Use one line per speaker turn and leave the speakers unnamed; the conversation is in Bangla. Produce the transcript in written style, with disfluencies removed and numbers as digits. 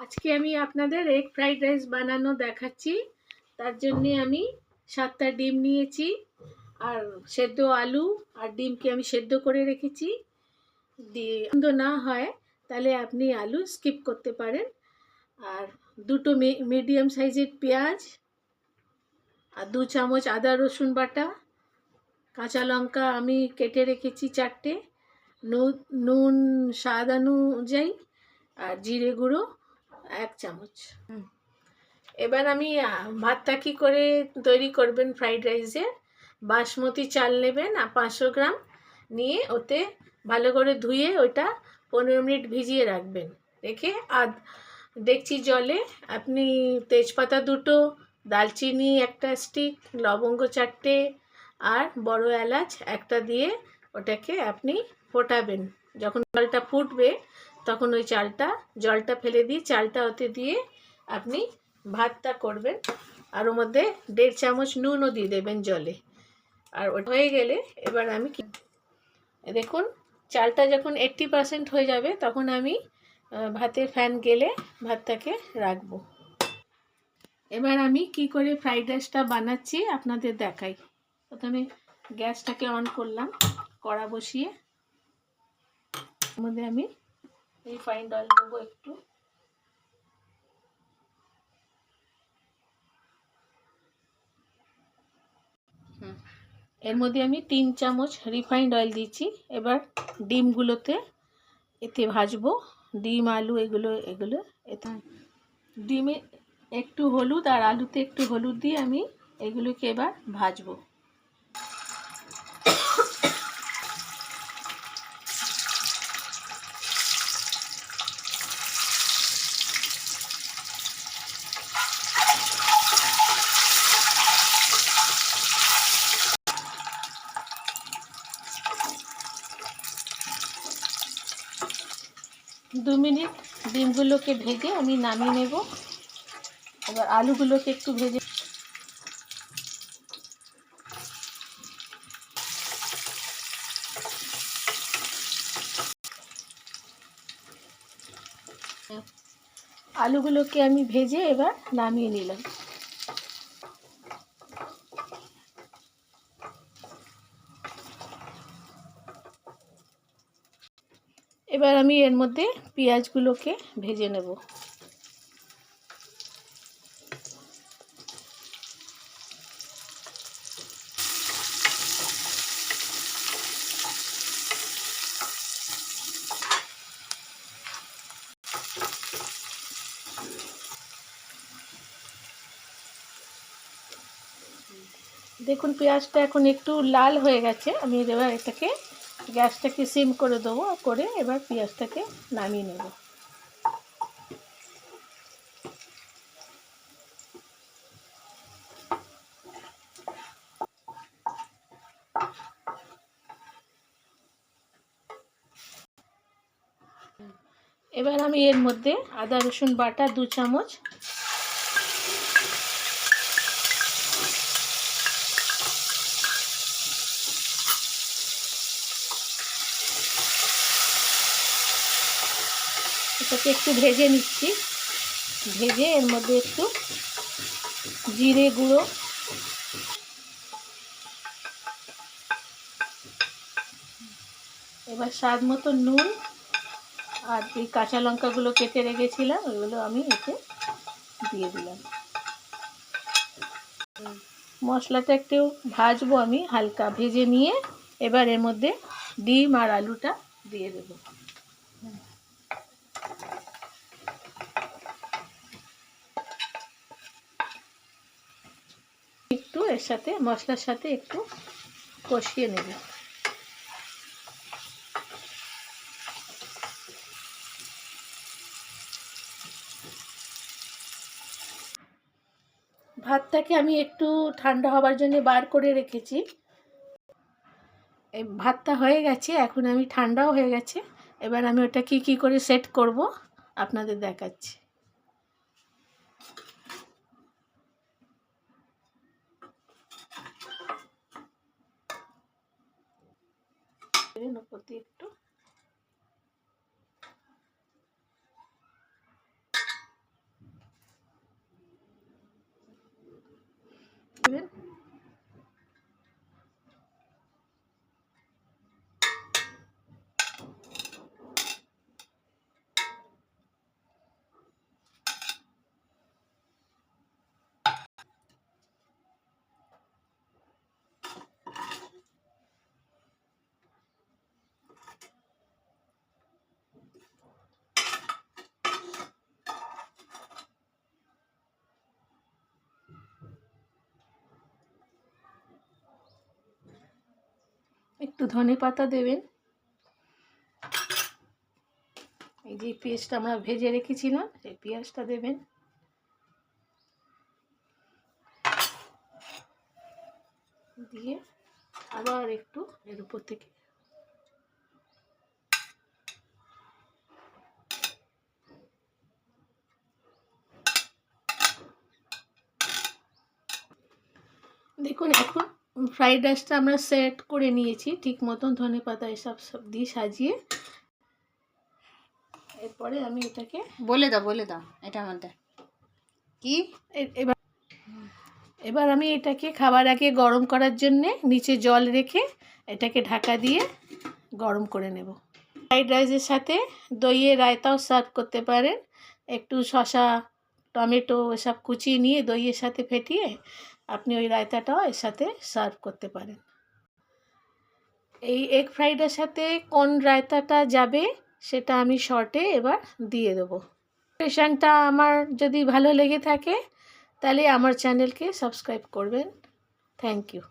আজকে আমি আপনাদের এগ ফ্রাইড রাইস বানানো দেখাচ্ছি। তার জন্য আমি 7টা ডিম নিয়েছি, আর সেদ্ধ আলু আর ডিমকে আমি সেদ্ধ করে রেখেছি। দিয়ে পছন্দ না হয় তাহলে আপনি আলু স্কিপ করতে পারেন। আর দুটো মিডিয়াম সাইজের পেঁয়াজ, আর 2 চামচ আদা রসুন বাটা, কাঁচা লঙ্কা আমি কেটে রেখেছি 4টে, নুন স্বাদ অনুযায়ী, আর জিরে গুঁড়ো 1 চামচ। এবার আমি ভাতটা কী করে তৈরি করবেন ফ্রাইড রাইসের। বাসমতি চাল নেবেন 500 গ্রাম, নিয়ে ওতে ভালো করে ধুয়ে ওইটা 15 মিনিট ভিজিয়ে রাখবেন। রেখে ডেকচি জলে আপনি তেজপাতা 2টো, দালচিনি 1টা স্টিক, লবঙ্গ 4টে আর বড় এলাচ 1টা দিয়ে ওটাকে আপনি ফোটাবেন। যখন জলটা ফুটবে তখন ওই জলটা ফেলে দিয়ে চালটা ওতে দিয়ে আপনি ভাতটা করবেন, আর ওর মধ্যে 1.5 চামচ নুনও দিয়ে দেবেন জলে। আর ওটা হয়ে গেলে এবার আমি দেখুন, চালটা যখন 80% হয়ে যাবে তখন আমি ভাতের ফ্যান গেলে ভাতটাকে রাখবো। এবার আমি কি করে ফ্রাইড রাইসটা বানাচ্ছি আপনাদের দেখাই। প্রথমে গ্যাসটাকে অন করলাম, কড়া বসিয়ে এর মধ্যে আমি রিফাইন্ড অয়েল দেবো একটু। এর মধ্যে আমি 3 চামচ রিফাইন্ড অয়েল দিচ্ছি। এবার ডিমগুলোতে এতে ভাজবো, ডিম আলু এগুলো এতে ডিমে একটু হলুদ আর আলুতে একটু হলুদ দিয়ে আমি এগুলোকে এবার ভাজবো। দু মিনিট ডিমগুলোকে ভেজে আমি নামিয়ে নেব। এবার আলুগুলোকে একটু ভেজে আমি ভেজে এবার নামিয়ে নিলাম। এবার আমি এর মধ্যে পেঁয়াজগুলোকে ভেজে নেব। দেখুন পেঁয়াজটা এখন একটু লাল হয়ে গেছে। আমি এবার এটাকে গ্যাসটাকে সিম করে দেবো, করে এবার পেঁয়াজটাকে নামিয়ে নেব। এবার আমি এর মধ্যে আদা রসুন বাটা 2 চামচ, এটাকে একটু ভেজে নিচ্ছি। ভেজে এর মধ্যে একটু জিরে গুঁড়ো, এবার স্বাদ মতো নুন, আর এই কাঁচা লঙ্কাগুলো কেটে রেখেছিলাম ওইগুলো আমি এতে দিয়ে দিলাম। মশলাটা একটু ভাজবো আমি, হালকা ভেজে নিয়ে এবার এর মধ্যে ডিম আর আলুটা দিয়ে দেবো। একটু এর সাথে মশলার সাথে একটু কষিয়ে নেব। ভাতটাকে আমি একটু ঠান্ডা হবার জন্য বার করে রেখেছি। এই ভাতটা হয়ে গেছে, এখন আমি ঠান্ডাও হয়ে গেছে। এবার আমি ওটা কি করে সেট করব আপনাদের দেখাচ্ছি। একটু একটু ধনে পাতা দেবেন। এই যে পেঁয়াজটা আমরা ভেজে রেখেছিলাম সেই পেঁয়াজটা দেবেন। দিয়ে আবার একটু এর উপর থেকে দেখুন, এখন ফ্রাইড রাইসটা আমরা সেট করে নিয়েছি ঠিক মতন, ধনে পাতা এসব সব দিয়ে সাজিয়ে। এরপরে আমি এটাকে
বলে দাও এটার মধ্যে কি।
এবার এবার আমি এটাকে খাবার আগে গরম করার জন্যে নিচে জল রেখে এটাকে ঢাকা দিয়ে গরম করে নেব। ফ্রাইড রাইসের সাথে দইয়ের রায়তাও সার্ভ করতে পারেন। একটু শসা, টমেটো এসব কুচিয়ে নিয়ে দইয়ের সাথে ফেটিয়ে আপনি ওই রায়তাটাও এর সাথে সার্ভ করতে পারেন। এই এগ ফ্রাইডের সাথে কোন রায়তাটা যাবে সেটা আমি শর্টে এবার দিয়ে দেবো। রেসিপিটা আমার যদি ভালো লেগে থাকে তাহলে আমার চ্যানেলকে সাবস্ক্রাইব করবেন। Thank you.